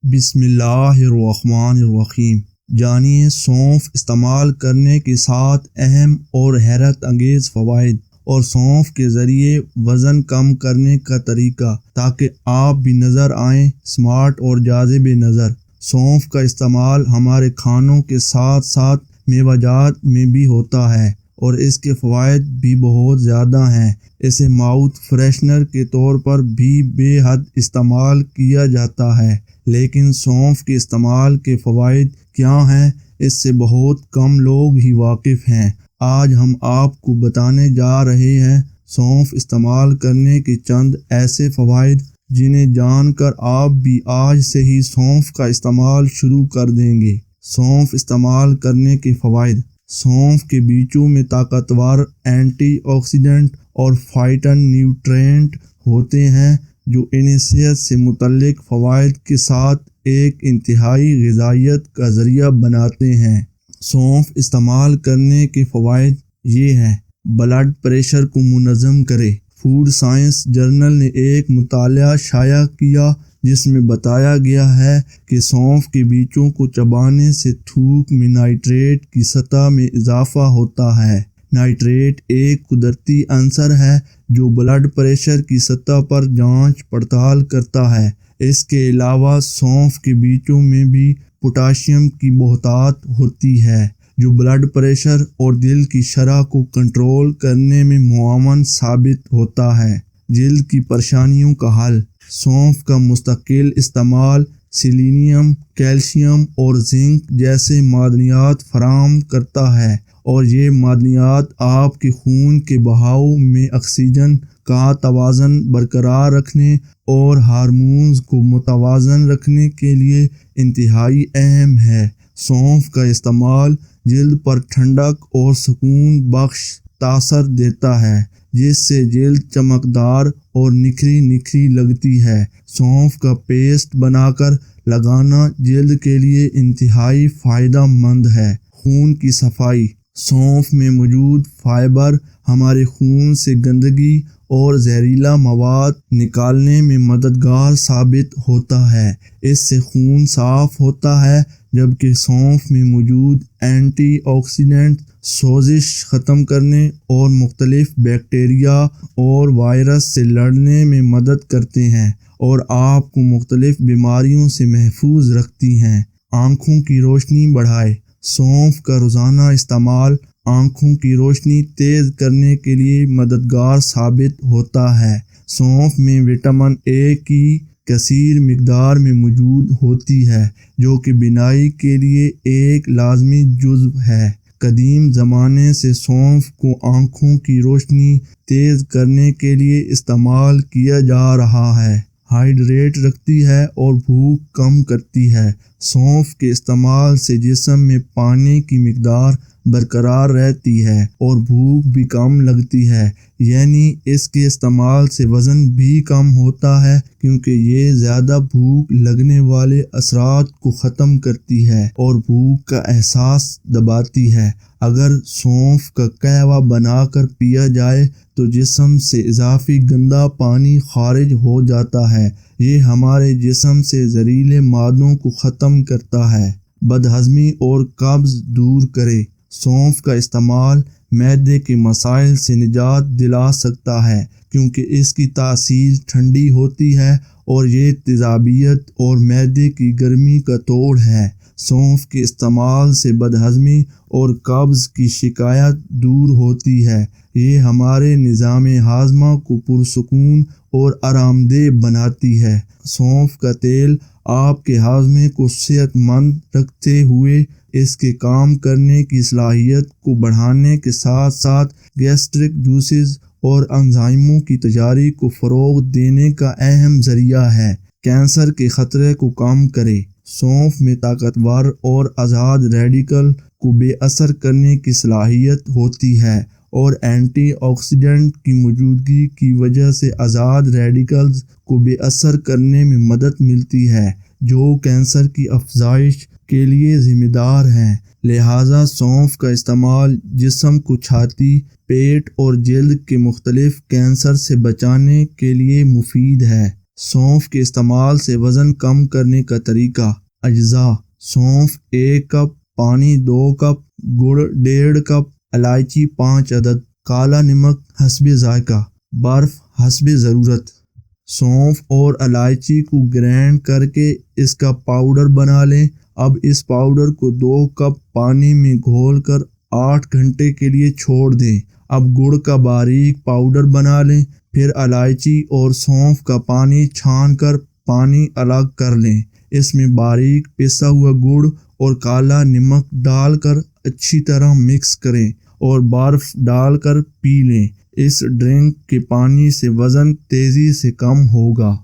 بسم اللہ الرحمن الرحیم۔ جانیے سونف استعمال کرنے کے 7 اہم اور حیرت انگیز فوائد اور سونف کے ذریعے وزن کم کرنے کا طریقہ، تاکہ آپ بھی نظر آئیں سمارٹ اور جاذب نظر۔ سونف کا استعمال ہمارے کھانوں کے ساتھ ساتھ میوہ جات میں بھی ہوتا ہے اور اس کے فوائد بھی بہت زیادہ ہیں۔ اسے ماؤتھ فریشنر کے طور پر بھی بے حد استعمال کیا جاتا ہے، لیکن سونف کے استعمال کے فوائد کیا ہیں، اس سے بہت کم لوگ ہی واقف ہیں۔ آج ہم آپ کو بتانے جا رہے ہیں سونف استعمال کرنے کے چند ایسے فوائد جنہیں جان کر آپ بھی آج سے ہی سونف کا استعمال شروع کر دیں گے۔ سونف استعمال کرنے کے فوائد۔ سونف کے بیجوں میں طاقتور اینٹی آکسیڈنٹ اور فائٹو نیوٹرینٹ ہوتے ہیں جو انہیں صحت سے متعلق فوائد کے ساتھ ایک انتہائی غذائیت کا ذریعہ بناتے ہیں۔ سونف استعمال کرنے کے فوائد یہ ہیں: بلڈ پریشر کو منظم کرے۔ فوڈ سائنس جرنل نے ایک مطالعہ شائع کیا جس میں بتایا گیا ہے کہ سونف کے بیجوں کو چبانے سے تھوک میں نائٹریٹ کی سطح میں اضافہ ہوتا ہے۔ نائٹریٹ ایک قدرتی عنصر ہے جو بلڈ پریشر کی سطح پر جانچ پڑتال کرتا ہے۔ اس کے علاوہ سونف کے بیجوں میں بھی پوٹاشیم کی بہتات ہوتی ہے جو بلڈ پریشر اور دل کی شرح کو کنٹرول کرنے میں معاون ثابت ہوتا ہے۔ جلد کی پریشانیوں کا حل۔ سونف کا مستقل استعمال سیلینیم، کیلشیم اور زنک جیسے معدنیات فراہم کرتا ہے اور یہ معدنیات آپ کے خون کے بہاؤ میں آکسیجن کا توازن برقرار رکھنے اور ہارمونز کو متوازن رکھنے کے لیے انتہائی اہم ہے۔ سونف کا استعمال جلد پر ٹھنڈک اور سکون بخش تاثر دیتا ہے، جس سے جلد چمکدار اور نکھری لگتی ہے۔ سونف کا پیسٹ بنا کر لگانا جلد کے لیے انتہائی فائدہ مند ہے۔ خون کی صفائی۔ سونف میں موجود فائبر ہمارے خون سے گندگی اور زہریلا مواد نکالنے میں مددگار ثابت ہوتا ہے۔ اس سے خون صاف ہوتا ہے، جبکہ سونف میں موجود اینٹی آکسیڈنٹ سوزش ختم کرنے اور مختلف بیکٹیریا اور وائرس سے لڑنے میں مدد کرتے ہیں اور آپ کو مختلف بیماریوں سے محفوظ رکھتی ہیں۔ آنکھوں کی روشنی بڑھائے۔ سونف کا روزانہ استعمال آنکھوں کی روشنی تیز کرنے کے لیے مددگار ثابت ہوتا ہے۔ سونف میں وٹامن اے کی کثیر مقدار میں موجود ہوتی ہے جو کہ بینائی کے لیے ایک لازمی جزو ہے۔ قدیم زمانے سے سونف کو آنکھوں کی روشنی تیز کرنے کے لیے استعمال کیا جا رہا ہے۔ ہائیڈریٹ رکھتی ہے اور بھوک کم کرتی ہے۔ سونف کے استعمال سے جسم میں پانی کی مقدار برقرار رہتی ہے اور بھوک بھی کم لگتی ہے، یعنی اس کے استعمال سے وزن بھی کم ہوتا ہے کیونکہ یہ زیادہ بھوک لگنے والے اثرات کو ختم کرتی ہے اور بھوک کا احساس دباتی ہے۔ اگر سونف کا قہوہ بنا کر پیا جائے تو جسم سے اضافی گندا پانی خارج ہو جاتا ہے۔ یہ ہمارے جسم سے زہریلے مادوں کو ختم کرتا ہے۔ بدہضمی اور قبض دور کرے۔ سونف کا استعمال معدے کے مسائل سے نجات دلا سکتا ہے کیونکہ اس کی تاثیر ٹھنڈی ہوتی ہے اور یہ تیزابیت اور معدے کی گرمی کا توڑ ہے۔ سونف کے استعمال سے بدہضمی اور قبض کی شکایت دور ہوتی ہے۔ یہ ہمارے نظام ہاضمہ کو پرسکون اور آرام دہ بناتی ہے۔ سونف کا تیل آپ کے ہاضمے کو صحت مند رکھتے ہوئے اس کے کام کرنے کی صلاحیت کو بڑھانے کے ساتھ ساتھ گیسٹرک جوسز اور انزائموں کی تجاری کو فروغ دینے کا اہم ذریعہ ہے۔ کینسر کے خطرے کو کم کرے۔ سونف میں طاقتور اور آزاد ریڈیکل کو بے اثر کرنے کی صلاحیت ہوتی ہے اور اینٹی آکسیڈنٹ کی موجودگی کی وجہ سے آزاد ریڈیکلز کو بے اثر کرنے میں مدد ملتی ہے جو کینسر کی افزائش کے لیے ذمہ دار ہیں۔ لہٰذا سونف کا استعمال جسم کو چھاتی، پیٹ اور جلد کے مختلف کینسر سے بچانے کے لیے مفید ہے۔ سونف کے استعمال سے وزن کم کرنے کا طریقہ۔ اجزاء: سونف 1 کپ، پانی 2 کپ، گڑ 1.5 کپ، الائچی 5 عدد، کالا نمک حسب ذائقہ، برف حسب ضرورت۔ سونف اور الائچی کو گرینڈ کر کے اس کا پاؤڈر بنا لیں۔ اب اس پاؤڈر کو 2 کپ پانی میں گھول کر 8 گھنٹے کے لیے چھوڑ دیں۔ اب گڑ کا باریک پاؤڈر بنا لیں، پھر الائچی اور سونف کا پانی چھان کر پانی الگ کر لیں۔ اس میں باریک پسا ہوا گڑ اور کالا نمک ڈال کر اچھی طرح مکس کریں اور برف ڈال کر پی لیں۔ اس ڈرنک کے پانی سے وزن تیزی سے کم ہوگا۔